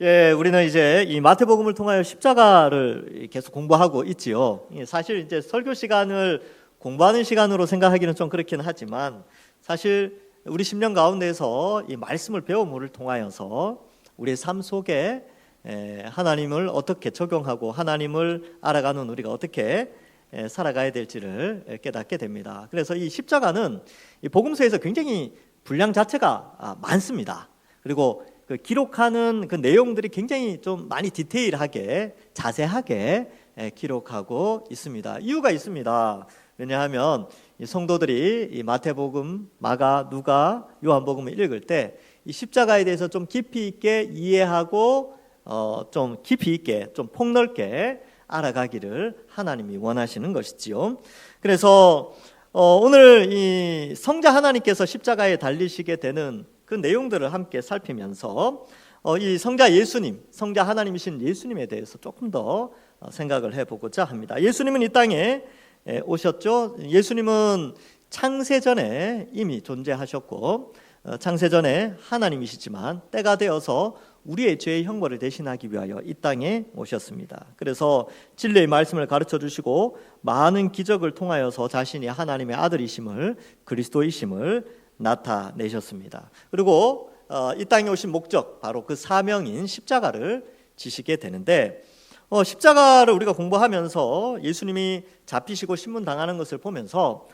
예, 우리는 이제 이 마태복음을 통하여 십자가를 계속 공부하고 있지요. 사실 이제 설교 시간을 공부하는 시간으로 생각하기는 좀 그렇긴 하지만 사실 우리 10년 가운데에서 이 말씀을 배움을 통하여서 우리의 삶 속에 하나님을 어떻게 적용하고 하나님을 알아가는 우리가 어떻게 살아가야 될지를 깨닫게 됩니다. 그래서 이 십자가는 이 복음서에서 굉장히 분량 자체가 많습니다. 그리고 그 기록하는 그 내용들이 굉장히 좀 많이 디테일하게 자세하게 기록하고 있습니다. 이유가 있습니다. 왜냐하면 이 성도들이 이 마태복음, 마가, 누가, 요한복음을 읽을 때 이 십자가에 대해서 좀 깊이 있게 이해하고 좀 깊이 있게 좀 폭넓게 알아가기를 하나님이 원하시는 것이지요. 그래서 오늘 이 성자 하나님께서 십자가에 달리시게 되는 그 내용들을 함께 살피면서 이 성자 예수님, 성자 하나님이신 예수님에 대해서 조금 더 생각을 해보고자 합니다. 예수님은 이 땅에 오셨죠. 예수님은 창세전에 이미 존재하셨고 창세전에 하나님이시지만 때가 되어서 우리의 죄의 형벌을 대신하기 위하여 이 땅에 오셨습니다. 그래서 진리의 말씀을 가르쳐 주시고 많은 기적을 통하여서 자신이 하나님의 아들이심을, 그리스도이심을 나타내셨습니다. 그리고 이 땅에 오신 목적, 바로 그 사명인 십자가를 지시게 되는데 십자가를 우리가 공부하면서 예수님이 잡히시고 신문당하는 것을 보면서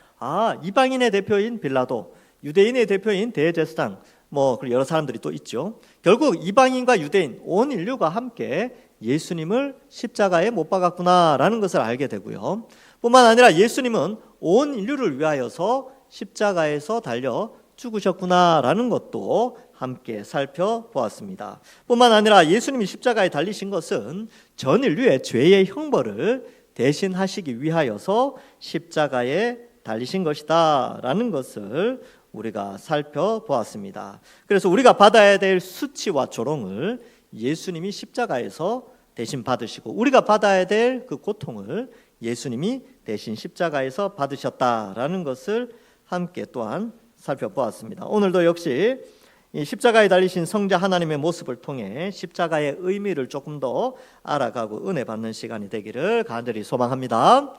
이방인의 대표인 빌라도, 유대인의 대표인 대제사장, 그리고 여러 사람들이 또 있죠. 결국 이방인과 유대인, 온 인류가 함께 예수님을 십자가에 못 박았구나라는 것을 알게 되고요. 뿐만 아니라 예수님은 온 인류를 위하여서 십자가에서 달려 죽으셨구나라는 것도 함께 살펴보았습니다. 뿐만 아니라 예수님이 십자가에 달리신 것은 전 인류의 죄의 형벌을 대신하시기 위하여서 십자가에 달리신 것이다 라는 것을 우리가 살펴보았습니다. 그래서 우리가 받아야 될 수치와 조롱을 예수님이 십자가에서 대신 받으시고 우리가 받아야 될 그 고통을 예수님이 대신 십자가에서 받으셨다라는 것을 함께 또한 살펴보았습니다. 오늘도 역시 이 십자가에 달리신 성자 하나님의 모습을 통해 십자가의 의미를 조금 더 알아가고 은혜 받는 시간이 되기를 간절히 소망합니다.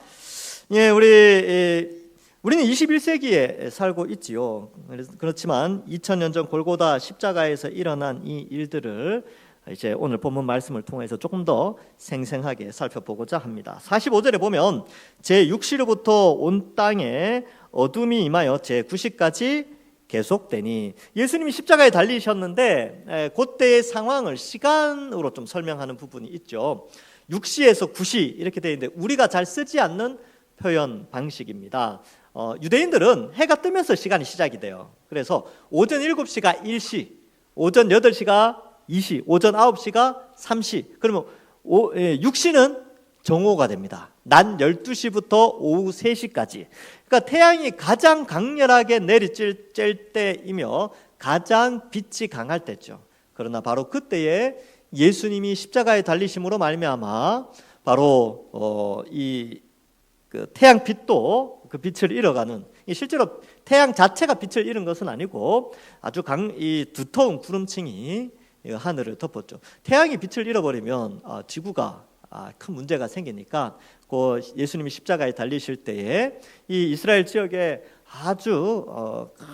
우리는 21세기에 살고 있지요. 그렇지만 2000년 전 골고다 십자가에서 일어난 이 일들을 이제 오늘 본문 말씀을 통해서 조금 더 생생하게 살펴보고자 합니다. 45절에 보면 제6시로부터 온 땅에 어둠이 임하여 제9시까지 계속되니, 예수님이 십자가에 달리셨는데 그때의 상황을 시간으로 좀 설명하는 부분이 있죠. 6시에서 9시 이렇게 되어 있는데 우리가 잘 쓰지 않는 표현 방식입니다. 유대인들은 해가 뜨면서 시간이 시작이 돼요. 그래서 오전 7시가 1시, 오전 8시가 2시, 오전 9시가 3시. 그러면 6시는 정오가 됩니다. 낮 12시부터 오후 3시까지. 그러니까 태양이 가장 강렬하게 내리쬐 때이며 가장 빛이 강할 때죠. 그러나 바로 그때에 예수님이 십자가에 달리심으로 말미암아 바로 그 태양빛도 그 빛을 잃어가는, 실제로 태양 자체가 빛을 잃은 것은 아니고 아주 이 두터운 구름층이 하늘을 덮었죠. 태양이 빛을 잃어버리면 지구가 큰 문제가 생기니까 그 예수님이 십자가에 달리실 때에 이 이스라엘 지역에 아주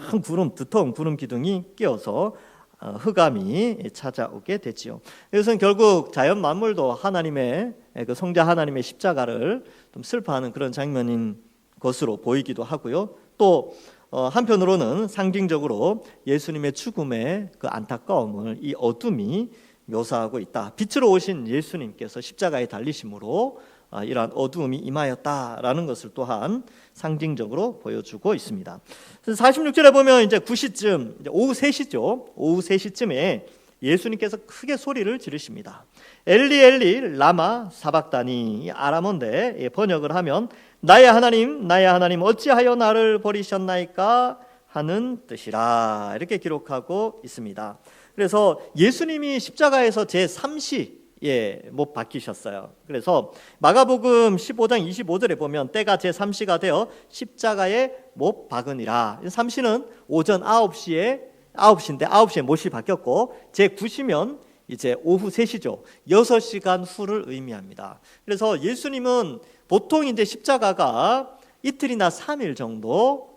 큰 구름, 두터운 구름 기둥이 끼어서 흑암이 찾아오게 됐지요. 이것은 결국 자연 만물도 하나님의 그 성자 하나님의 십자가를 좀 슬퍼하는 그런 장면인 것으로 보이기도 하고요. 또 한편으로는 상징적으로 예수님의 죽음의 그 안타까움을 이 어둠이 묘사하고 있다. 빛으로 오신 예수님께서 십자가에 달리심으로 이러한 어두움이 임하였다라는 것을 또한 상징적으로 보여주고 있습니다. 그래서 46절에 보면 이제 9시쯤, 이제 오후 3시죠. 오후 3시쯤에 예수님께서 크게 소리를 지르십니다. 엘리 엘리 라마 사박다니, 아람어인데 번역을 하면 나의 하나님 어찌하여 나를 버리셨나이까 하는 뜻이라, 이렇게 기록하고 있습니다. 그래서 예수님이 십자가에서 제3시에 못 박히셨어요. 그래서 마가복음 15장 25절에 보면 때가 제3시가 되어 십자가에 못 박으니라. 3시는 오전 9시인데 9시에 못이 박혔고 제9시면 이제 오후 3시죠. 6시간 후를 의미합니다. 그래서 예수님은 보통 이제 십자가가 이틀이나 3일 정도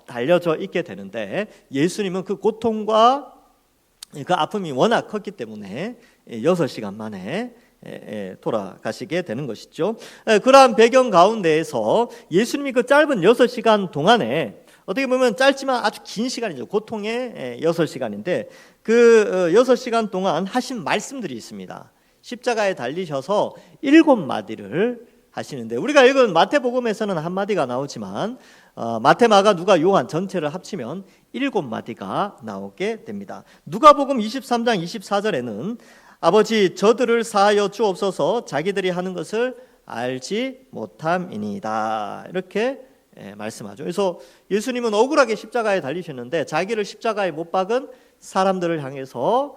달려져 있게 되는데, 예수님은 그 고통과 그 아픔이 워낙 컸기 때문에 6시간 만에 돌아가시게 되는 것이죠. 그러한 배경 가운데에서 예수님이 그 짧은 6시간 동안에, 어떻게 보면 짧지만 아주 긴 시간이죠. 고통의 6시간인데 그 6시간 동안 하신 말씀들이 있습니다. 십자가에 달리셔서 7마디를 하시는데, 우리가 읽은 마태복음에서는 1마디가 나오지만 마태, 마가, 누가, 요한 전체를 합치면 7마디가 나오게 됩니다. 누가복음 23장 24절에는 아버지, 저들을 사하여 주옵소서, 자기들이 하는 것을 알지 못함이니이다, 이렇게 말씀하죠. 그래서 예수님은 억울하게 십자가에 달리셨는데 자기를 십자가에 못 박은 사람들을 향해서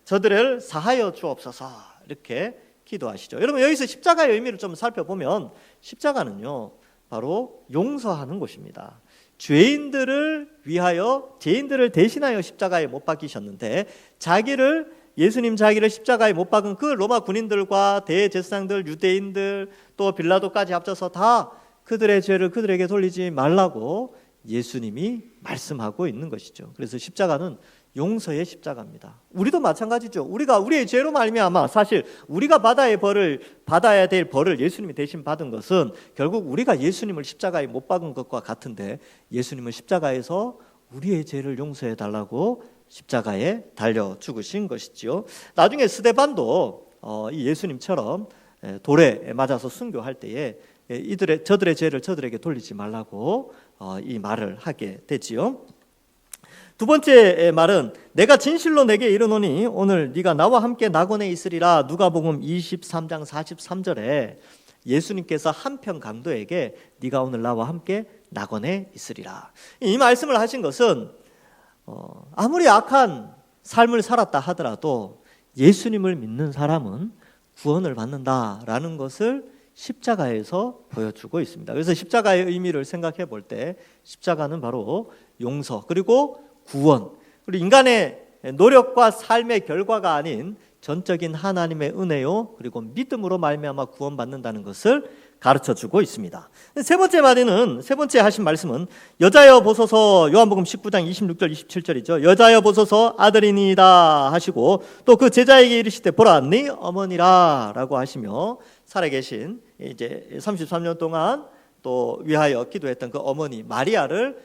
저들을 사하여 주옵소서, 이렇게 기도하시죠. 여러분, 여기서 십자가의 의미를 좀 살펴보면 십자가는요, 바로 용서하는 곳입니다. 죄인들을 위하여, 죄인들을 대신하여 십자가에 못 박히셨는데, 예수님 자기를 십자가에 못 박은 그 로마 군인들과 대제사장들, 유대인들, 또 빌라도까지 합쳐서 다 그들의 죄를 그들에게 돌리지 말라고 예수님이 말씀하고 있는 것이죠. 그래서 십자가는 용서의 십자가입니다. 우리도 마찬가지죠. 우리가 우리의 죄로 말미암아 사실 우리가 받아야 될 벌을 예수님이 대신 받은 것은 결국 우리가 예수님을 십자가에 못 박은 것과 같은데, 예수님은 십자가에서 우리의 죄를 용서해 달라고 십자가에 달려 죽으신 것이지요. 나중에 스데반도 이 예수님처럼 돌에 맞아서 순교할 때에 저들의 죄를 저들에게 돌리지 말라고 이 말을 하게 되지요. 두 번째 말은, 내가 진실로 내게 이르노니 오늘 네가 나와 함께 낙원에 있으리라. 누가복음 23장 43절에 예수님께서 한평 강도에게 네가 오늘 나와 함께 낙원에 있으리라, 이 말씀을 하신 것은 아무리 악한 삶을 살았다 하더라도 예수님을 믿는 사람은 구원을 받는다라는 것을 십자가에서 보여주고 있습니다. 그래서 십자가의 의미를 생각해 볼 때 십자가는 바로 용서, 그리고 구원, 그리고 인간의 노력과 삶의 결과가 아닌 전적인 하나님의 은혜요, 그리고 믿음으로 말미암아 구원받는다는 것을 가르쳐주고 있습니다. 세 번째 하신 말씀은, 여자여 보소서, 요한복음 19장 26절 27절이죠. 여자여 보소서, 아들이니이다 하시고, 또 그 제자에게 이르시되 보라, 네 어머니라 라고 하시며, 살아계신 이제 33년 동안 또 위하여 기도했던 그 어머니 마리아를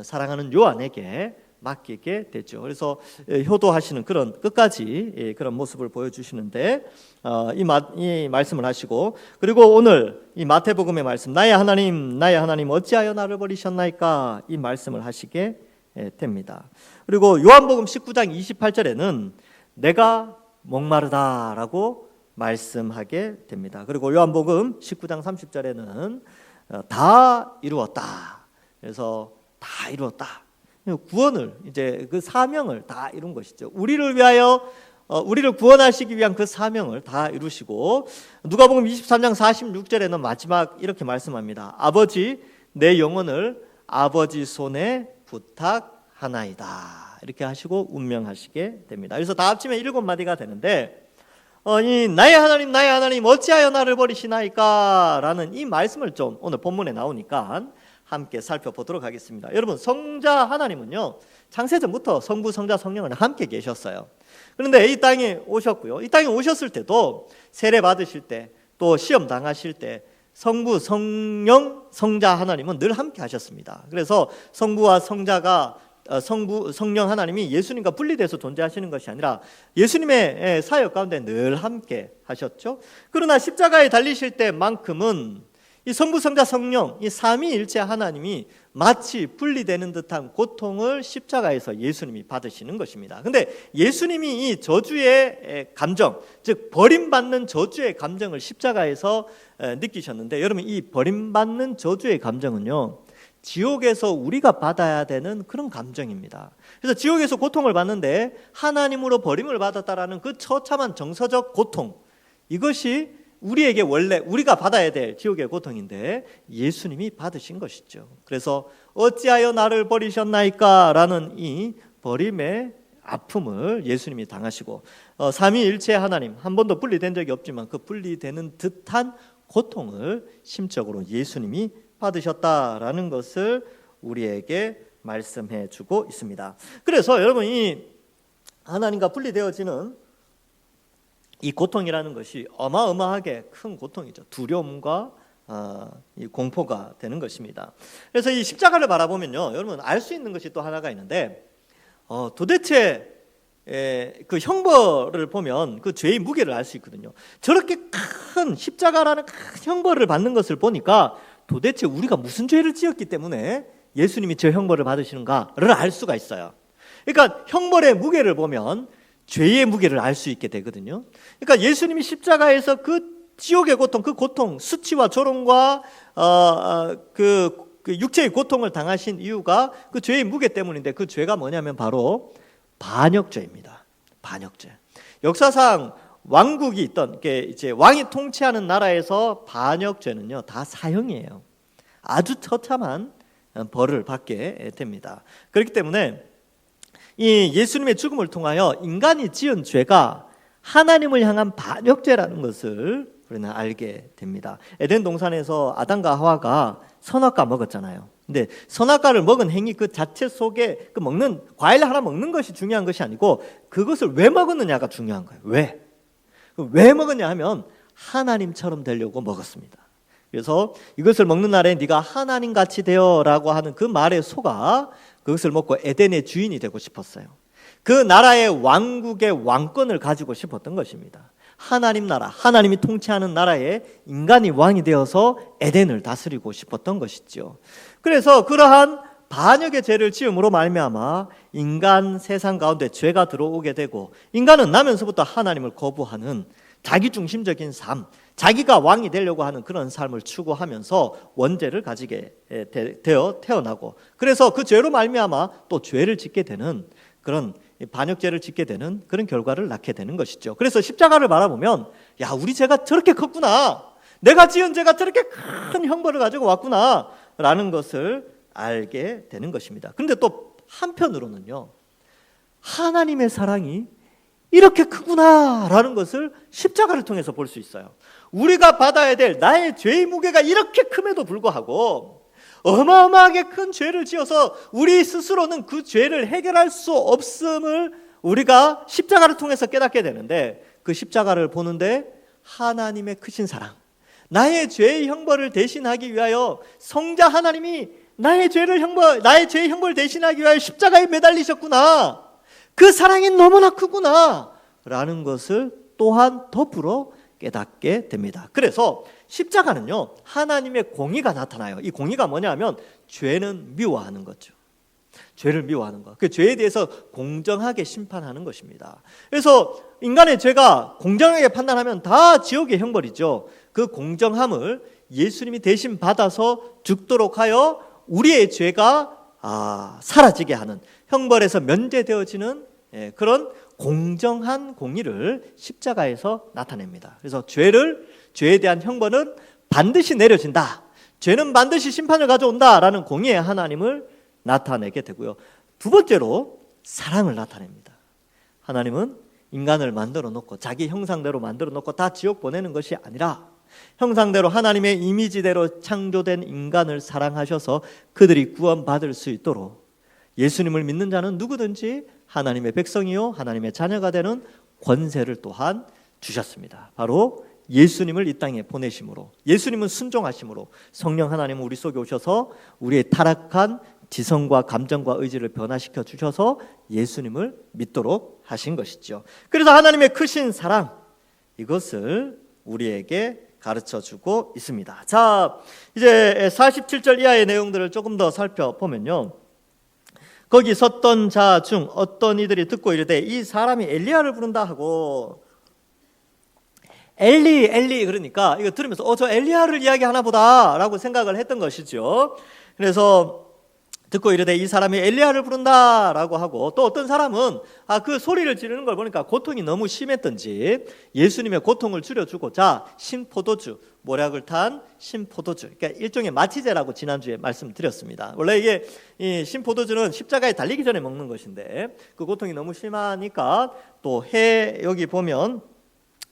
사랑하는 요한에게 맡기게 되죠. 그래서 효도하시는 그런 끝까지 그런 모습을 보여주시는데, 이 말씀을 하시고, 그리고 오늘 이 마태복음의 말씀, 나의 하나님 어찌하여 나를 버리셨나이까, 이 말씀을 하시게 됩니다. 그리고 요한복음 19장 28절에는 내가 목마르다라고 말씀하게 됩니다. 그리고 요한복음 19장 30절에는 다 이루었다. 그래서 다 이루었다. 구원을, 이제 그 사명을 다 이룬 것이죠. 우리를 구원하시기 위한 그 사명을 다 이루시고, 누가복음 23장 46절에는 마지막 이렇게 말씀합니다. 아버지, 내 영혼을 아버지 손에 부탁하나이다, 이렇게 하시고 운명하시게 됩니다. 그래서 다 합치면 7마디가 되는데, 이 나의 하나님 어찌하여 나를 버리시나이까 라는 이 말씀을 좀 오늘 본문에 나오니까 함께 살펴보도록 하겠습니다. 여러분, 성자 하나님은요, 창세전부터 성부, 성자, 성령은 함께 계셨어요. 그런데 이 땅에 오셨고요, 이 땅에 오셨을 때도 세례 받으실 때, 또 시험 당하실 때 성부, 성령, 성자 하나님은 늘 함께 하셨습니다. 그래서 성부와 성령 하나님이 예수님과 분리돼서 존재하시는 것이 아니라 예수님의 사역 가운데 늘 함께 하셨죠. 그러나 십자가에 달리실 때만큼은 이 성부, 성자, 성령, 이 삼위일체 하나님이 마치 분리되는 듯한 고통을 십자가에서 예수님이 받으시는 것입니다. 근데 예수님이 이 저주의 감정, 즉 버림받는 저주의 감정을 십자가에서 느끼셨는데, 여러분, 이 버림받는 저주의 감정은요, 지옥에서 우리가 받아야 되는 그런 감정입니다. 그래서 지옥에서 고통을 받는데 하나님으로 버림을 받았다라는 그 처참한 정서적 고통, 이것이 우리에게 원래 우리가 받아야 될 지옥의 고통인데 예수님이 받으신 것이죠. 그래서 어찌하여 나를 버리셨나이까 라는 이 버림의 아픔을 예수님이 당하시고, 삼위일체 하나님, 한 번도 분리된 적이 없지만 그 분리되는 듯한 고통을 심적으로 예수님이 받으셨다라는 것을 우리에게 말씀해 주고 있습니다. 그래서 여러분, 이 하나님과 분리되어지는 이 고통이라는 것이 어마어마하게 큰 고통이죠. 두려움과 이 공포가 되는 것입니다. 그래서 이 십자가를 바라보면요, 여러분 알 수 있는 것이 또 하나가 있는데, 도대체 그 형벌을 보면 그 죄의 무게를 알 수 있거든요. 저렇게 큰 십자가라는 큰 형벌을 받는 것을 보니까 도대체 우리가 무슨 죄를 지었기 때문에 예수님이 저 형벌을 받으시는가를 알 수가 있어요. 그러니까 형벌의 무게를 보면 죄의 무게를 알 수 있게 되거든요. 그러니까 예수님이 십자가에서 그 지옥의 고통, 그 고통, 수치와 조롱과 그 육체의 고통을 당하신 이유가 그 죄의 무게 때문인데, 그 죄가 뭐냐면 바로 반역죄입니다. 반역죄. 역사상 왕국이 있던 게 이제 왕이 통치하는 나라에서 반역죄는요 다 사형이에요. 아주 처참한 벌을 받게 됩니다. 그렇기 때문에 이 예수님의 죽음을 통하여 인간이 지은 죄가 하나님을 향한 반역죄라는 것을 우리는 알게 됩니다. 에덴 동산에서 아담과 하와가 선악과 먹었잖아요. 근데 선악과를 먹은 행위 그 자체 속에 그 먹는 과일 하나 먹는 것이 중요한 것이 아니고 그것을 왜 먹었느냐가 중요한 거예요. 왜 먹었냐 하면 하나님처럼 되려고 먹었습니다. 그래서 이것을 먹는 날에 네가 하나님같이 되어라고 하는 그 말에 속아 그것을 먹고 에덴의 주인이 되고 싶었어요. 그 나라의 왕국의 왕권을 가지고 싶었던 것입니다. 하나님 나라, 하나님이 통치하는 나라에 인간이 왕이 되어서 에덴을 다스리고 싶었던 것이죠. 그래서 그러한 반역의 죄를 지음으로 말미암아 인간 세상 가운데 죄가 들어오게 되고, 인간은 나면서부터 하나님을 거부하는 자기중심적인 삶, 자기가 왕이 되려고 하는 그런 삶을 추구하면서 원죄를 가지게 되어 태어나고, 그래서 그 죄로 말미암아 또 죄를 짓게 되는 그런 반역죄를 짓게 되는 그런 결과를 낳게 되는 것이죠. 그래서 십자가를 바라보면 야, 우리 죄가 저렇게 컸구나, 내가 지은 죄가 저렇게 큰 형벌을 가지고 왔구나 라는 것을 알게 되는 것입니다. 그런데 또 한편으로는요, 하나님의 사랑이 이렇게 크구나 라는 것을 십자가를 통해서 볼 수 있어요. 우리가 받아야 될 나의 죄의 무게가 이렇게 큼에도 불구하고 어마어마하게 큰 죄를 지어서 우리 스스로는 그 죄를 해결할 수 없음을 우리가 십자가를 통해서 깨닫게 되는데, 그 십자가를 보는데 하나님의 크신 사랑, 나의 죄의 형벌을 대신하기 위하여 성자 하나님이 나의 죄의 형벌을 대신하기 위하여 십자가에 매달리셨구나, 그 사랑이 너무나 크구나 라는 것을 또한 더불어 깨닫게 됩니다. 그래서 십자가는요, 하나님의 공의가 나타나요. 이 공의가 뭐냐면 죄는 미워하는 거죠. 죄를 미워하는 것. 그 죄에 대해서 공정하게 심판하는 것입니다. 그래서 인간의 죄가 공정하게 판단하면 다 지옥의 형벌이죠. 그 공정함을 예수님이 대신 받아서 죽도록 하여 우리의 죄가 사라지게 하는, 형벌에서 면제되어지는 그런 공정한 공의를 십자가에서 나타냅니다. 그래서 죄에 대한 형벌은 반드시 내려진다, 죄는 반드시 심판을 가져온다라는 공의의 하나님을 나타내게 되고요. 두 번째로 사랑을 나타냅니다. 하나님은 인간을 만들어 놓고 자기 형상대로 만들어 놓고 다 지옥 보내는 것이 아니라 형상대로 하나님의 이미지대로 창조된 인간을 사랑하셔서 그들이 구원받을 수 있도록 예수님을 믿는 자는 누구든지 하나님의 백성이요 하나님의 자녀가 되는 권세를 또한 주셨습니다. 바로 예수님을 이 땅에 보내심으로, 예수님은 순종하심으로 성령 하나님은 우리 속에 오셔서 우리의 타락한 지성과 감정과 의지를 변화시켜 주셔서 예수님을 믿도록 하신 것이죠. 그래서 하나님의 크신 사랑, 이것을 우리에게 가르쳐 주고 있습니다. 자, 이제 47절 이하의 내용들을 조금 더 살펴보면요, 거기 섰던 자 중 어떤 이들이 듣고 이르되 이 사람이 엘리야를 부른다 하고, 엘리 그러니까 이거 들으면서 저 엘리야를 이야기하나 보다 라고 생각을 했던 것이죠. 그래서 듣고 이르되 이 사람이 엘리야를 부른다라고 하고, 또 어떤 사람은 그 소리를 지르는 걸 보니까 고통이 너무 심했던지 예수님의 고통을 줄여주고자 신포도주, 모략을 탄 신포도주, 그러니까 일종의 마취제라고 지난주에 말씀드렸습니다. 원래 이게 이 신포도주는 십자가에 달리기 전에 먹는 것인데 그 고통이 너무 심하니까 또 여기 보면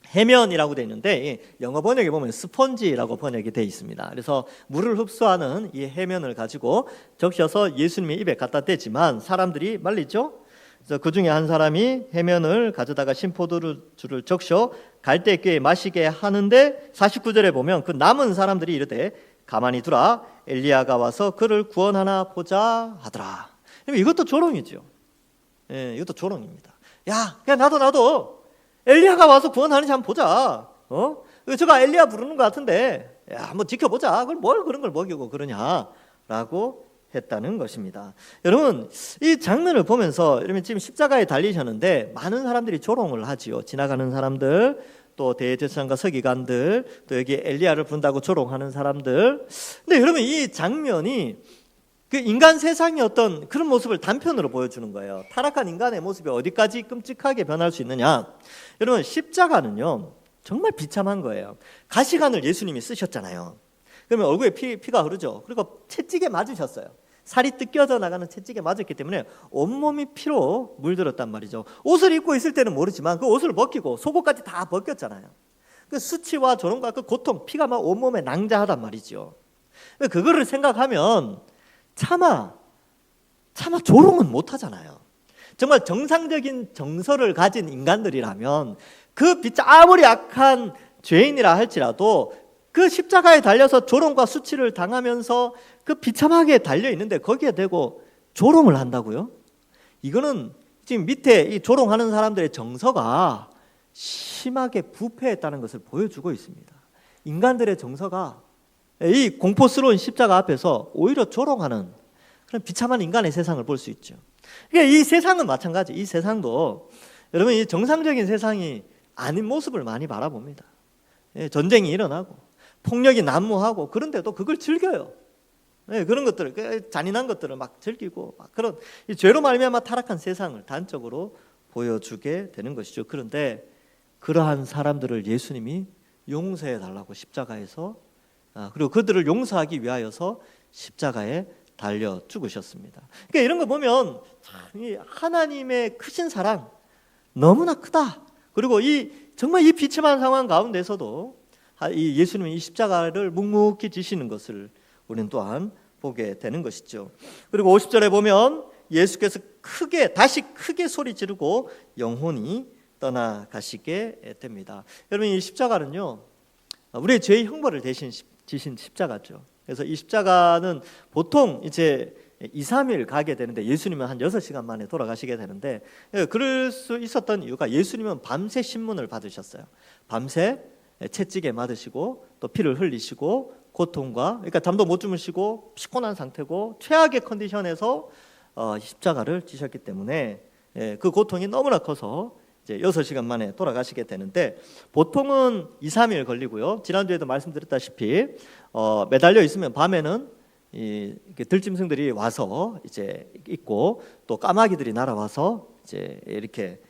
해면이라고 되어 있는데 영어 번역에 보면 스펀지라고 번역이 되어 있습니다. 그래서 물을 흡수하는 이 해면을 가지고 적셔서 예수님의 입에 갖다 대지만 사람들이 말리죠. 그래서 그 중에 한 사람이 해면을 가져다가 신포도주를 적셔 갈대교에 마시게 하는데 49절에 보면 그 남은 사람들이 이르되 가만히 두라, 엘리야가 와서 그를 구원하나 보자 하더라. 이것도 조롱이죠. 이것도 조롱입니다. 야, 나도 엘리야가 와서 구원하는지 한번 보자. 저가 엘리야 부르는 것 같은데, 야, 한번 지켜보자. 그걸 뭘 그런 걸 먹이고 그러냐라고 했다는 것입니다. 여러분, 이 장면을 보면서 여러분 지금 십자가에 달리셨는데 많은 사람들이 조롱을 하지요. 지나가는 사람들, 또 대제사장과 서기관들, 또 여기 엘리야를 부른다고 조롱하는 사람들. 근데 여러분 이 장면이 그 인간 세상의 어떤 그런 모습을 단편으로 보여주는 거예요. 타락한 인간의 모습이 어디까지 끔찍하게 변할 수 있느냐. 여러분 십자가는요 정말 비참한 거예요. 가시관을 예수님이 쓰셨잖아요. 그러면 얼굴에 피가 흐르죠. 그리고 채찍에 맞으셨어요. 살이 뜯겨져 나가는 채찍에 맞았기 때문에 온몸이 피로 물들었단 말이죠. 옷을 입고 있을 때는 모르지만 그 옷을 벗기고 속옷까지 다 벗겼잖아요. 그 수치와 조롱과 그 고통, 피가 막 온몸에 낭자하단 말이죠. 그거를 생각하면 차마 조롱은 못 하잖아요. 정말 정상적인 정서를 가진 인간들이라면 그 아무리 악한 죄인이라 할지라도 그 십자가에 달려서 조롱과 수치를 당하면서 그 비참하게 달려 있는데 거기에 대고 조롱을 한다고요? 이거는 지금 밑에 이 조롱하는 사람들의 정서가 심하게 부패했다는 것을 보여주고 있습니다. 인간들의 정서가 이 공포스러운 십자가 앞에서 오히려 조롱하는 그런 비참한 인간의 세상을 볼 수 있죠. 그러니까 이 세상은 마찬가지. 이 세상도 여러분 이 정상적인 세상이 아닌 모습을 많이 바라봅니다. 전쟁이 일어나고 폭력이 난무하고 그런데도 그걸 즐겨요. 그런 것들을 잔인한 것들을 막 즐기고 막 그런 이 죄로 말미암아 타락한 세상을 단적으로 보여주게 되는 것이죠. 그런데 그러한 사람들을 예수님이 용서해 달라고 십자가에서 그리고 그들을 용서하기 위하여서 십자가에 달려 죽으셨습니다. 그러니까 이런 거 보면 참 이 하나님의 크신 사랑 너무나 크다. 그리고 정말 이 비참한 상황 가운데서도 이 예수님은 이 십자가를 묵묵히 지시는 것을 우리는 또한 보게 되는 것이죠. 그리고 50절에 보면 예수께서 다시 크게 소리 지르고 영혼이 떠나가시게 됩니다. 여러분 이 십자가는요 우리의 죄의 형벌을 대신 지신 십자가죠. 그래서 이 십자가는 보통 이제 2, 3일 가게 되는데 예수님은 한 6시간 만에 돌아가시게 되는데 그럴 수 있었던 이유가 예수님은 밤새 신문을 받으셨어요. 밤새 채찍에 맞으시고 또 피를 흘리시고 고통과 그러니까 잠도 못 주무시고 피곤한 상태고 최악의 컨디션에서 십자가를 지셨기 때문에 그 고통이 너무나 커서 이제 6시간 만에 돌아가시게 되는데 보통은 2, 3일 걸리고요. 지난주에도 말씀드렸다시피 매달려 있으면 밤에는 이 들짐승들이 와서 이제 있고 또 까마귀들이 날아와서 이제 이렇게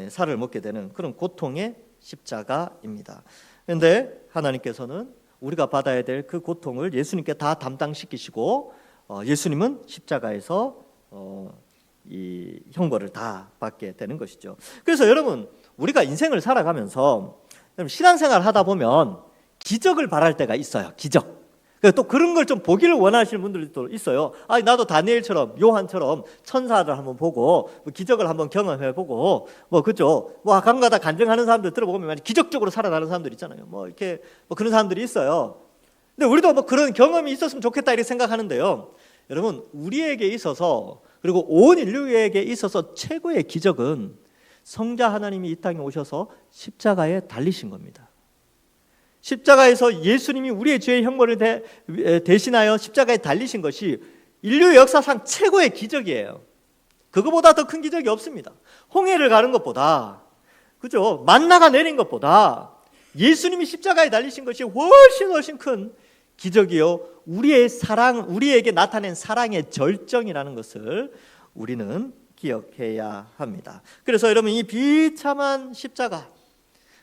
살을 먹게 되는 그런 고통의 십자가입니다. 그런데 하나님께서는 우리가 받아야 될 그 고통을 예수님께 다 담당시키시고 예수님은 십자가에서 이 형벌을 다 받게 되는 것이죠. 그래서 여러분 우리가 인생을 살아가면서 신앙생활 하다 보면 기적을 바랄 때가 있어요. 기적. 또 그런 걸 좀 보기를 원하시는 분들도 있어요. 나도 다니엘처럼 요한처럼 천사를 한번 보고 기적을 한번 경험해보고 그죠? 가끔가다 간증하는 사람들 들어보면 기적적으로 살아나는 사람들 있잖아요. 이렇게 그런 사람들이 있어요. 근데 우리도 그런 경험이 있었으면 좋겠다 이렇게 생각하는데요. 여러분 우리에게 있어서 그리고 온 인류에게 있어서 최고의 기적은 성자 하나님이 이 땅에 오셔서 십자가에 달리신 겁니다. 십자가에서 예수님이 우리의 죄의 형벌을 대신하여 십자가에 달리신 것이 인류 역사상 최고의 기적이에요. 그거보다 더 큰 기적이 없습니다. 홍해를 가는 것보다 그죠? 만나가 내린 것보다 예수님이 십자가에 달리신 것이 훨씬 큰 기적이요 우리의 사랑, 우리에게 나타낸 사랑의 절정이라는 것을 우리는 기억해야 합니다. 그래서 여러분, 이 비참한 십자가,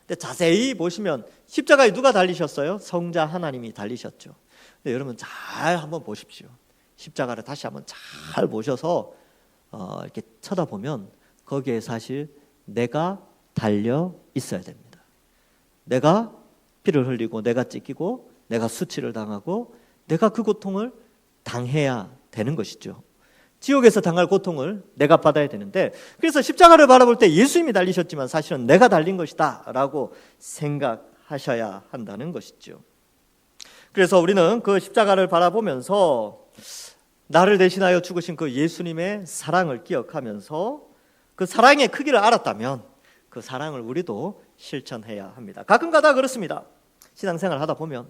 근데 자세히 보시면 십자가에 누가 달리셨어요? 성자 하나님이 달리셨죠. 근데 여러분 잘 한번 보십시오. 십자가를 다시 한번 잘 보셔서 이렇게 쳐다보면 거기에 사실 내가 달려 있어야 됩니다. 내가 피를 흘리고, 내가 찢기고, 내가 수치를 당하고, 내가 그 고통을 당해야 되는 것이죠. 지옥에서 당할 고통을 내가 받아야 되는데, 그래서 십자가를 바라볼 때 예수님이 달리셨지만 사실은 내가 달린 것이다 라고 생각하셔야 한다는 것이죠. 그래서 우리는 그 십자가를 바라보면서 나를 대신하여 죽으신 그 예수님의 사랑을 기억하면서 그 사랑의 크기를 알았다면 그 사랑을 우리도 실천해야 합니다. 가끔가다 그렇습니다. 신앙생활 하다 보면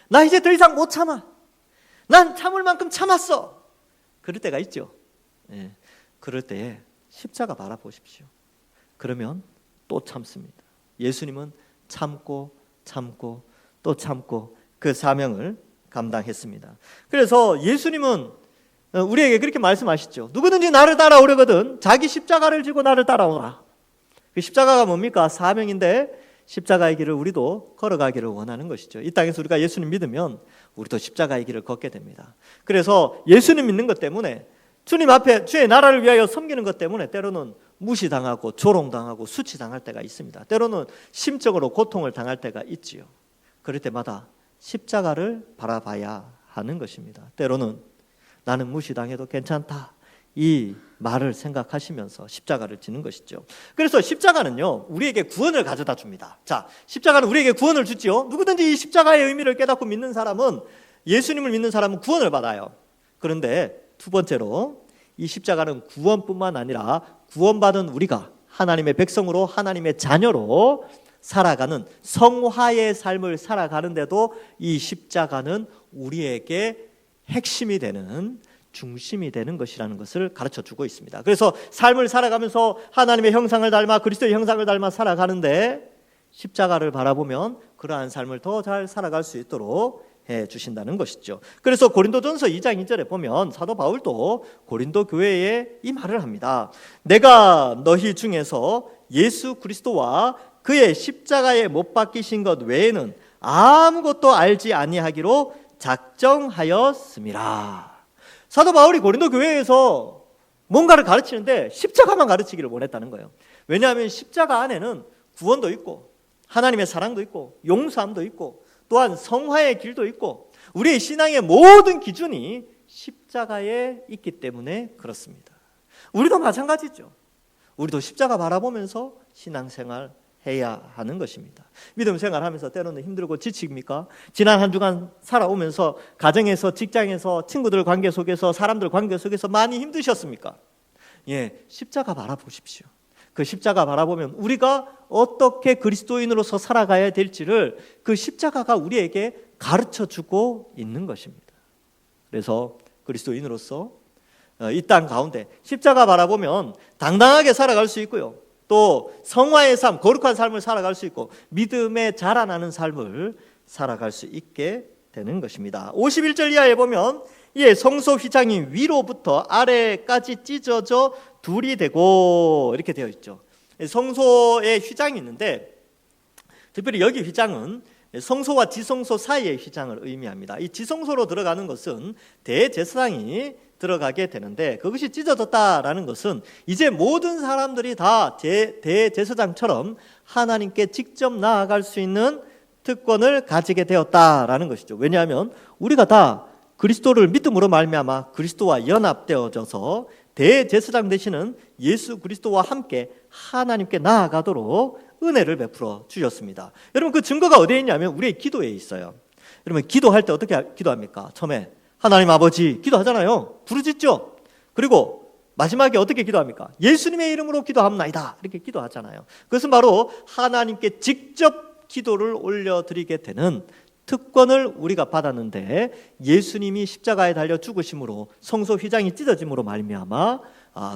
나 이제 더 이상 못 참아, 난 참을 만큼 참았어, 그럴 때가 있죠. 예, 그럴 때에 십자가 바라보십시오. 그러면 또 참습니다. 예수님은 참고 참고 또 참고 그 사명을 감당했습니다. 그래서 예수님은 우리에게 그렇게 말씀하시죠. 누구든지 나를 따라오려거든 자기 십자가를 지고 나를 따라오라. 그 십자가가 뭡니까? 사명인데 십자가의 길을 우리도 걸어가기를 원하는 것이죠. 이 땅에서 우리가 예수님 믿으면 우리도 십자가의 길을 걷게 됩니다. 그래서 예수님 믿는 것 때문에, 주님 앞에 주의 나라를 위하여 섬기는 것 때문에 때로는 무시당하고 조롱당하고 수치당할 때가 있습니다. 때로는 심적으로 고통을 당할 때가 있지요. 그럴 때마다 십자가를 바라봐야 하는 것입니다. 때로는 나는 무시당해도 괜찮다, 이 말을 생각하시면서 십자가를 지는 것이죠. 그래서 십자가는요, 우리에게 구원을 가져다 줍니다. 자, 십자가는 우리에게 구원을 주지요. 누구든지 이 십자가의 의미를 깨닫고 믿는 사람은, 예수님을 믿는 사람은 구원을 받아요. 그런데 두 번째로 이 십자가는 구원뿐만 아니라 구원받은 우리가 하나님의 백성으로, 하나님의 자녀로 살아가는 성화의 삶을 살아가는데도 이 십자가는 우리에게 핵심이 되는, 중심이 되는 것이라는 것을 가르쳐 주고 있습니다. 그래서 삶을 살아가면서 하나님의 형상을 닮아, 그리스도의 형상을 닮아 살아가는데 십자가를 바라보면 그러한 삶을 더 잘 살아갈 수 있도록 해 주신다는 것이죠. 그래서 고린도전서 2장 2절에 보면 사도 바울도 고린도 교회에 이 말을 합니다. 내가 너희 중에서 예수 그리스도와 그의 십자가에 못 박히신 것 외에는 아무것도 알지 아니하기로 작정하였음이라. 사도 바울이 고린도 교회에서 뭔가를 가르치는데 십자가만 가르치기를 원했다는 거예요. 왜냐하면 십자가 안에는 구원도 있고 하나님의 사랑도 있고 용서함도 있고 또한 성화의 길도 있고 우리의 신앙의 모든 기준이 십자가에 있기 때문에 그렇습니다. 우리도 마찬가지죠. 우리도 십자가 바라보면서 신앙생활 해야 하는 것입니다. 믿음 생활하면서 때로는 힘들고 지칩니까? 지난 한 주간 살아오면서 가정에서, 직장에서, 친구들 관계 속에서, 사람들 관계 속에서 많이 힘드셨습니까? 예, 십자가 바라보십시오. 그 십자가 바라보면 우리가 어떻게 그리스도인으로서 살아가야 될지를 그 십자가가 우리에게 가르쳐주고 있는 것입니다. 그래서 그리스도인으로서 이 땅 가운데 십자가 바라보면 당당하게 살아갈 수 있고요, 또 성화의 삶, 거룩한 삶을 살아갈 수 있고 믿음에 자라나는 삶을 살아갈 수 있게 되는 것입니다. 51절 이하에 보면 예, 성소 휘장이 위로부터 아래까지 찢어져 둘이 되고 이렇게 되어 있죠. 성소에 휘장이 있는데 특별히 여기 휘장은 성소와 지성소 사이의 휘장을 의미합니다. 이 지성소로 들어가는 것은 대제사장이 들어가게 되는데 그것이 찢어졌다라는 것은 이제 모든 사람들이 다 대제사장처럼 하나님께 직접 나아갈 수 있는 특권을 가지게 되었다라는 것이죠. 왜냐하면 우리가 다 그리스도를 믿음으로 말미암아 그리스도와 연합되어져서 대제사장 되시는 예수 그리스도와 함께 하나님께 나아가도록 은혜를 베풀어 주셨습니다. 여러분 그 증거가 어디에 있냐면 우리의 기도에 있어요. 여러분 기도할 때 어떻게 기도합니까? 처음에 하나님 아버지 기도하잖아요. 부르짖죠. 그리고 마지막에 어떻게 기도합니까? 예수님의 이름으로 기도합나이다 이렇게 기도하잖아요. 그것은 바로 하나님께 직접 기도를 올려드리게 되는 특권을 우리가 받았는데 예수님이 십자가에 달려 죽으심으로 성소 휘장이 찢어짐으로 말미암아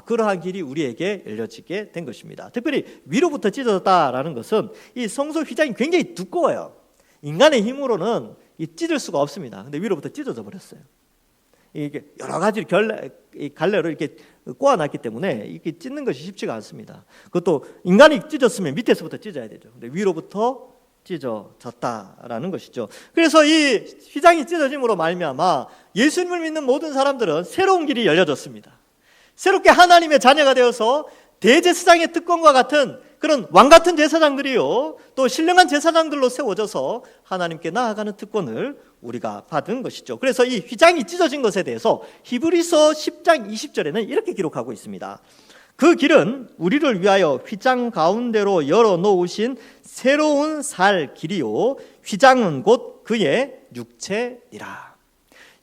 그러한 길이 우리에게 열려지게 된 것입니다. 특별히 위로부터 찢어졌다라는 것은 이 성소 휘장이 굉장히 두꺼워요. 인간의 힘으로는 찢을 수가 없습니다. 근데 위로부터 찢어져 버렸어요. 이게 여러 가지 갈래로 이렇게 꼬아놨기 때문에 이게 찢는 것이 쉽지가 않습니다. 그것도 인간이 찢었으면 밑에서부터 찢어야 되죠. 근데 위로부터 찢어졌다라는 것이죠. 그래서 이 휘장이 찢어짐으로 말미암아 예수님을 믿는 모든 사람들은 새로운 길이 열려졌습니다. 새롭게 하나님의 자녀가 되어서 대제사장의 특권과 같은 그런 왕 같은 제사장들이요, 또 신령한 제사장들로 세워져서 하나님께 나아가는 특권을 우리가 받은 것이죠. 그래서 이 휘장이 찢어진 것에 대해서 히브리서 10장 20절에는 이렇게 기록하고 있습니다. 그 길은 우리를 위하여 휘장 가운데로 열어놓으신 새로운 살 길이요, 휘장은 곧 그의 육체니라.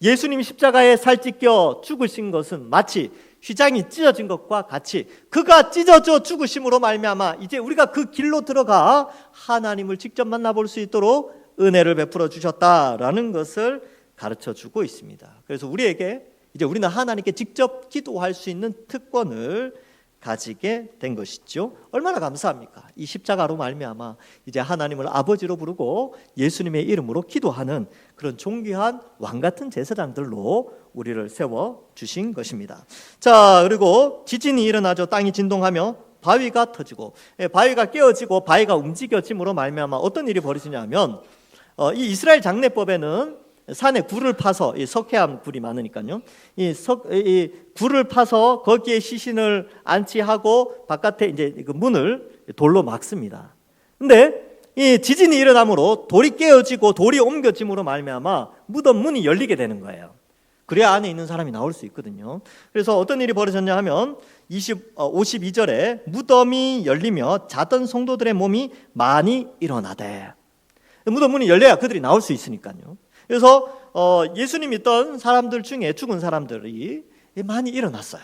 예수님이 십자가에 살 찢겨 죽으신 것은 마치 휘장이 찢어진 것과 같이 그가 찢어져 죽으심으로 말미암아 이제 우리가 그 길로 들어가 하나님을 직접 만나볼 수 있도록 은혜를 베풀어 주셨다라는 것을 가르쳐 주고 있습니다. 그래서 우리에게 이제 우리는 하나님께 직접 기도할 수 있는 특권을 가지게 된 것이죠. 얼마나 감사합니까? 이 십자가로 말미암아 이제 하나님을 아버지로 부르고 예수님의 이름으로 기도하는 그런 존귀한 왕 같은 제사장들로 우리를 세워 주신 것입니다. 자, 그리고 지진이 일어나죠. 땅이 진동하며 바위가 터지고, 바위가 깨어지고 바위가 움직여짐으로 말미암아 어떤 일이 벌어지냐면, 이 이스라엘 장례법에는 산에 굴을 파서, 이 석회암 굴이 많으니까요, 이 굴을 파서 거기에 시신을 안치하고 바깥에 이제 그 문을 돌로 막습니다. 근데 이 지진이 일어나므로 돌이 깨어지고 돌이 옮겨짐으로 말미암아 무덤 문이 열리게 되는 거예요. 그래야 안에 있는 사람이 나올 수 있거든요. 그래서 어떤 일이 벌어졌냐 하면 52절에 무덤이 열리며 자던 성도들의 몸이 많이 일어나대. 무덤 문이 열려야 그들이 나올 수 있으니까요. 그래서 예수님 믿던 사람들 중에 죽은 사람들이 많이 일어났어요.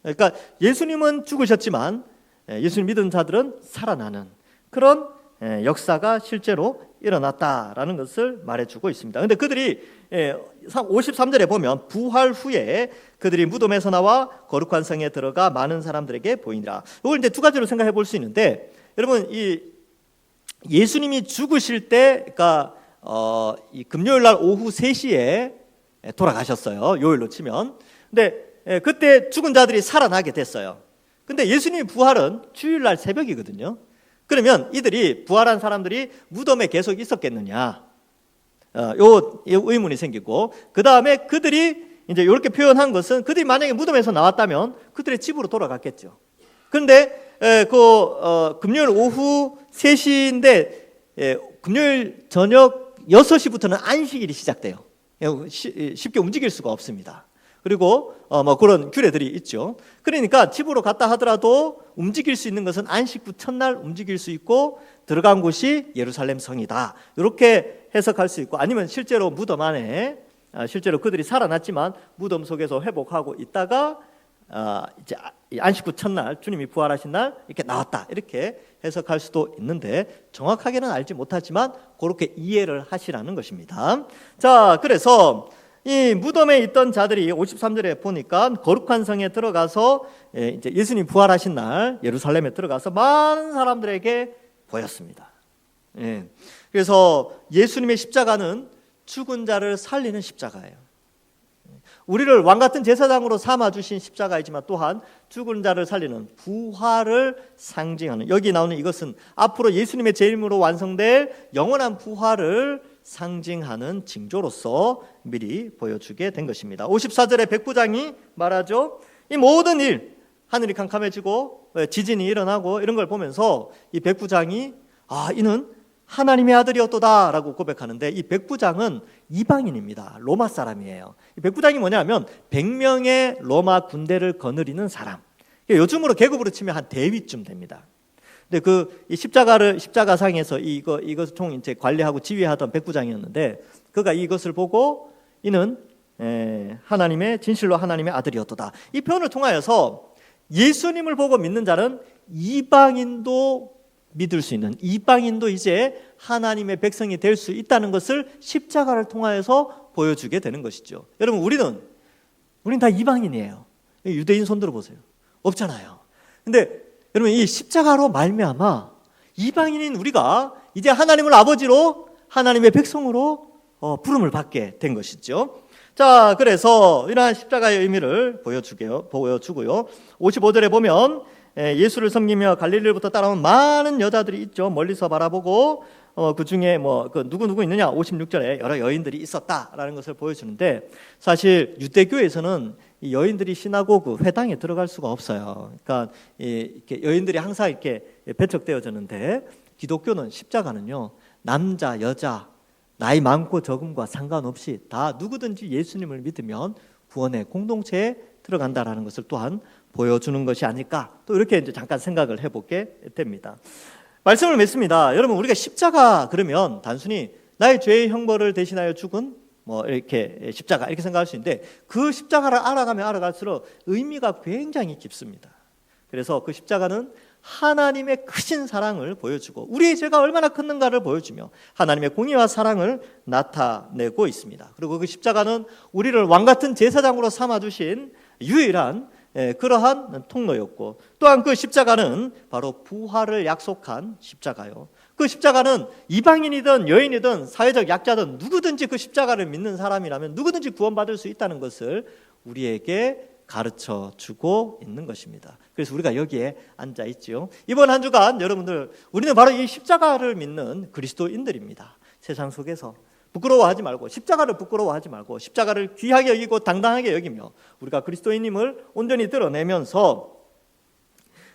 그러니까 예수님은 죽으셨지만 예수님 믿은 자들은 살아나는 그런 역사가 실제로 일어났다라는 것을 말해주고 있습니다. 그런데 그들이 53절에 보면 부활 후에 그들이 무덤에서 나와 거룩한 성에 들어가 많은 사람들에게 보이니라. 이걸 이제 두 가지로 생각해 볼 수 있는데, 여러분 이 예수님이 죽으실 때, 그러니까 이 금요일 날 오후 3시에 돌아가셨어요. 요일로 치면. 근데 그때 죽은 자들이 살아나게 됐어요. 근데 예수님의 부활은 주일날 새벽이거든요. 그러면 이들이 부활한 사람들이 무덤에 계속 있었겠느냐? 요 의문이 생기고, 그 다음에 그들이 이제 이렇게 표현한 것은 그들이 만약에 무덤에서 나왔다면 그들의 집으로 돌아갔겠죠. 그런데 금요일 오후 3시인데 금요일 저녁 6시부터는 안식일이 시작돼요. 쉽게 움직일 수가 없습니다. 그리고 그런 규례들이 있죠. 그러니까 집으로 갔다 하더라도 움직일 수 있는 것은 안식 후 첫날 움직일 수 있고 들어간 곳이 예루살렘 성이다. 이렇게 해석할 수 있고, 아니면 실제로 무덤 안에 실제로 그들이 살아났지만 무덤 속에서 회복하고 있다가 이제 안식 후 첫날 주님이 부활하신 날 이렇게 나왔다, 이렇게 해석할 수도 있는데 정확하게는 알지 못하지만 그렇게 이해를 하시라는 것입니다. 자, 그래서 이 무덤에 있던 자들이 53절에 보니까 거룩한 성에 들어가서 이제 예수님 부활하신 날 예루살렘에 들어가서 많은 사람들에게 보였습니다. 그래서 예수님의 십자가는 죽은 자를 살리는 십자가예요. 우리를 왕 같은 제사장으로 삼아 주신 십자가이지만 또한 죽은 자를 살리는 부활을 상징하는, 여기 나오는 이것은 앞으로 예수님의 재림으로 완성될 영원한 부활을 상징하는 징조로서 미리 보여주게 된 것입니다. 54절에 백부장이 말하죠. 이 모든 일, 하늘이 캄캄해지고 지진이 일어나고 이런 걸 보면서 이 백부장이 이는 하나님의 아들이었도다 라고 고백하는데, 이 백부장은 이방인입니다. 로마 사람이에요. 이 백부장이 뭐냐면 100명의 로마 군대를 거느리는 사람, 요즘으로 계급으로 치면 한 대위쯤 됩니다. 근데 이 십자가상에서 이것을 총 이제 관리하고 지휘하던 백부장이었는데, 그가 이것을 보고 이는 진실로 하나님의 아들이었도다, 이 표현을 통하여서 예수님을 보고 믿는 자는 이방인도 믿을 수 있는, 이방인도 이제 하나님의 백성이 될 수 있다는 것을 십자가를 통하여서 보여주게 되는 것이죠. 여러분, 우리는 다 이방인이에요. 유대인 손 들어보세요. 없잖아요. 근데 여러분, 이 십자가로 말미암아 이방인인 우리가 이제 하나님을 아버지로, 하나님의 백성으로 부름을 받게 된 것이죠. 자, 그래서 이러한 십자가의 의미를 보여주고요. 55절에 보면 예수를 섬기며 갈릴리로부터 따라온 많은 여자들이 있죠. 멀리서 바라보고 그 중에 누구 있느냐? 56절에 여러 여인들이 있었다라는 것을 보여주는데, 사실 유대교에서는 이 여인들이 시나고그 회당에 들어갈 수가 없어요. 그러니까 이렇게 여인들이 항상 이렇게 배척되어졌는데, 기독교는 십자가는요, 남자, 여자, 나이 많고 적음과 상관없이 다 누구든지 예수님을 믿으면 구원의 공동체에 들어간다라는 것을 또한 보여주는 것이 아닐까, 또 이렇게 이제 잠깐 생각을 해보게 됩니다. 말씀을 맺습니다. 여러분, 우리가 십자가 그러면 단순히 나의 죄의 형벌을 대신하여 죽은 이렇게 십자가 이렇게 생각할 수 있는데, 그 십자가를 알아가면 알아갈수록 의미가 굉장히 깊습니다. 그래서 그 십자가는 하나님의 크신 사랑을 보여주고 우리의 죄가 얼마나 큰가를 보여주며 하나님의 공의와 사랑을 나타내고 있습니다. 그리고 그 십자가는 우리를 왕같은 제사장으로 삼아주신 유일한 그러한 통로였고, 또한 그 십자가는 바로 부활을 약속한 십자가요. 그 십자가는 이방인이든 여인이든 사회적 약자든 누구든지 그 십자가를 믿는 사람이라면 누구든지 구원받을 수 있다는 것을 우리에게 가르쳐 주고 있는 것입니다. 그래서 우리가 여기에 앉아 있지요. 이번 한 주간 여러분들, 우리는 바로 이 십자가를 믿는 그리스도인들입니다. 세상 속에서 부끄러워하지 말고, 십자가를 부끄러워하지 말고, 십자가를 귀하게 여기고 당당하게 여기며 우리가 그리스도인임을 온전히 드러내면서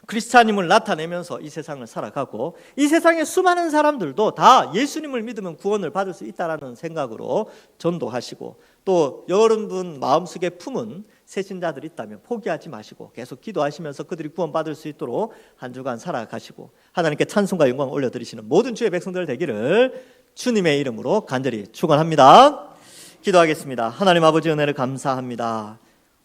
크리스찬임을 나타내면서 이 세상을 살아가고, 이 세상의 수많은 사람들도 다 예수님을 믿으면 구원을 받을 수 있다는 생각으로 전도하시고, 또 여러분 마음속에 품은 새신자들이 있다면 포기하지 마시고 계속 기도하시면서 그들이 구원받을 수 있도록 한 주간 살아가시고, 하나님께 찬송과 영광 올려드리시는 모든 주의 백성들 되기를 주님의 이름으로 간절히 축원합니다. 기도하겠습니다. 하나님 아버지, 은혜를 감사합니다.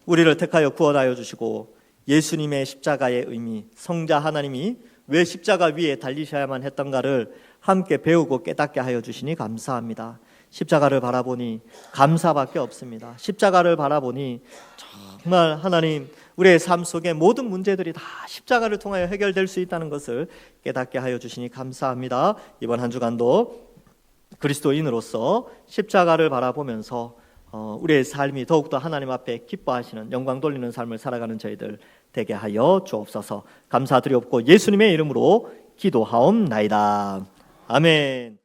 우리를 택하여 구원하여 주시고 예수님의 십자가의 의미, 성자 하나님이 왜 십자가 위에 달리셔야만 했던가를 함께 배우고 깨닫게 하여 주시니 감사합니다. 십자가를 바라보니 감사밖에 없습니다. 십자가를 바라보니 정말 하나님, 우리의 삶 속의 모든 문제들이 다 십자가를 통하여 해결될 수 있다는 것을 깨닫게 하여 주시니 감사합니다. 이번 한 주간도 그리스도인으로서 십자가를 바라보면서 우리의 삶이 더욱더 하나님 앞에 기뻐하시는, 영광 돌리는 삶을 살아가는 저희들 되게 하여 주옵소서. 감사드리옵고 예수님의 이름으로 기도하옵나이다. 아멘.